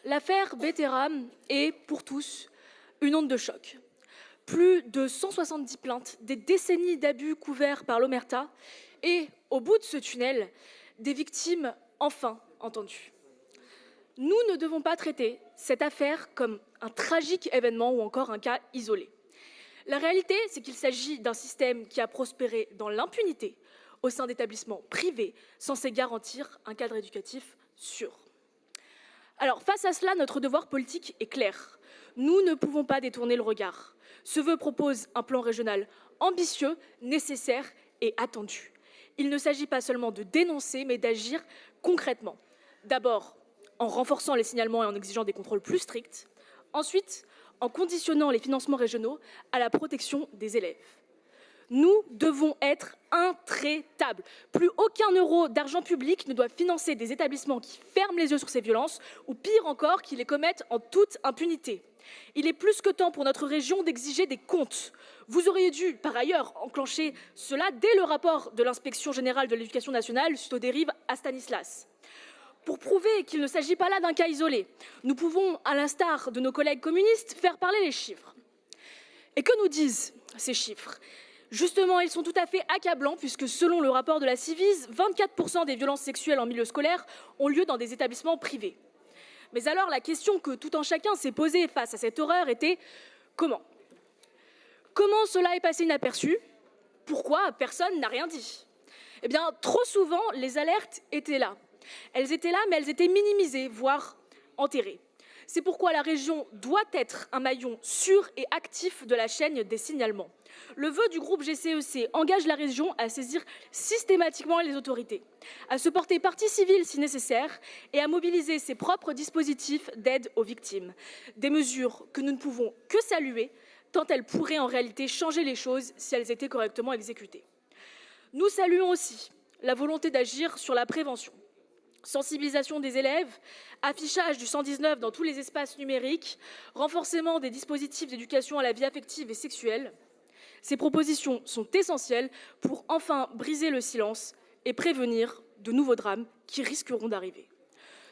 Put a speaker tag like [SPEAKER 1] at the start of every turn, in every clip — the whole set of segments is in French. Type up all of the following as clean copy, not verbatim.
[SPEAKER 1] L'affaire Béthéram est, pour tous, une onde de choc. Plus de 170 plaintes, des décennies d'abus couverts par l'omerta et, au bout de ce tunnel, des victimes enfin entendues. Nous ne devons pas traiter cette affaire comme un tragique événement ou encore un cas isolé. La réalité, c'est qu'il s'agit d'un système qui a prospéré dans l'impunité au sein d'établissements privés censés garantir un cadre éducatif sûr. Alors, face à cela, notre devoir politique est clair. Nous ne pouvons pas détourner le regard. Ce vœu propose un plan régional ambitieux, nécessaire et attendu. Il ne s'agit pas seulement de dénoncer, mais d'agir concrètement. D'abord, en renforçant les signalements et en exigeant des contrôles plus stricts. Ensuite, en conditionnant les financements régionaux à la protection des élèves. Nous devons être intraitables. Plus aucun euro d'argent public ne doit financer des établissements qui ferment les yeux sur ces violences ou pire encore, qui les commettent en toute impunité. Il est plus que temps pour notre région d'exiger des comptes. Vous auriez dû, par ailleurs, enclencher cela dès le rapport de l'Inspection générale de l'éducation nationale suite aux dérives à Stanislas. Pour prouver qu'il ne s'agit pas là d'un cas isolé, nous pouvons, à l'instar de nos collègues communistes, faire parler les chiffres. Et que nous disent ces chiffres ? Justement, ils sont tout à fait accablants puisque selon le rapport de la Ciivise, 24% des violences sexuelles en milieu scolaire ont lieu dans des établissements privés. Mais alors la question que tout un chacun s'est posée face à cette horreur était comment ? Comment cela est passé inaperçu ? Pourquoi personne n'a rien dit ? Eh bien, trop souvent, les alertes étaient là. Elles étaient là, mais elles étaient minimisées, voire enterrées. C'est pourquoi la région doit être un maillon sûr et actif de la chaîne des signalements. Le vœu du groupe GCEC engage la région à saisir systématiquement les autorités, à se porter partie civile si nécessaire et à mobiliser ses propres dispositifs d'aide aux victimes. Des mesures que nous ne pouvons que saluer, tant elles pourraient en réalité changer les choses si elles étaient correctement exécutées. Nous saluons aussi la volonté d'agir sur la prévention. Sensibilisation des élèves, affichage du 119 dans tous les espaces numériques, renforcement des dispositifs d'éducation à la vie affective et sexuelle. Ces propositions sont essentielles pour enfin briser le silence et prévenir de nouveaux drames qui risqueront d'arriver.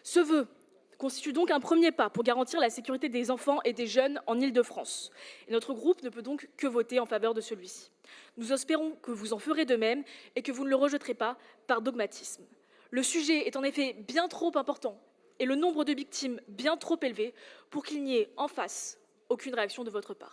[SPEAKER 1] Ce vœu constitue donc un premier pas pour garantir la sécurité des enfants et des jeunes en Île-de-France. Et notre groupe ne peut donc que voter en faveur de celui-ci. Nous espérons que vous en ferez de même et que vous ne le rejetterez pas par dogmatisme. Le sujet est en effet bien trop important et le nombre de victimes bien trop élevé pour qu'il n'y ait en face aucune réaction de votre part.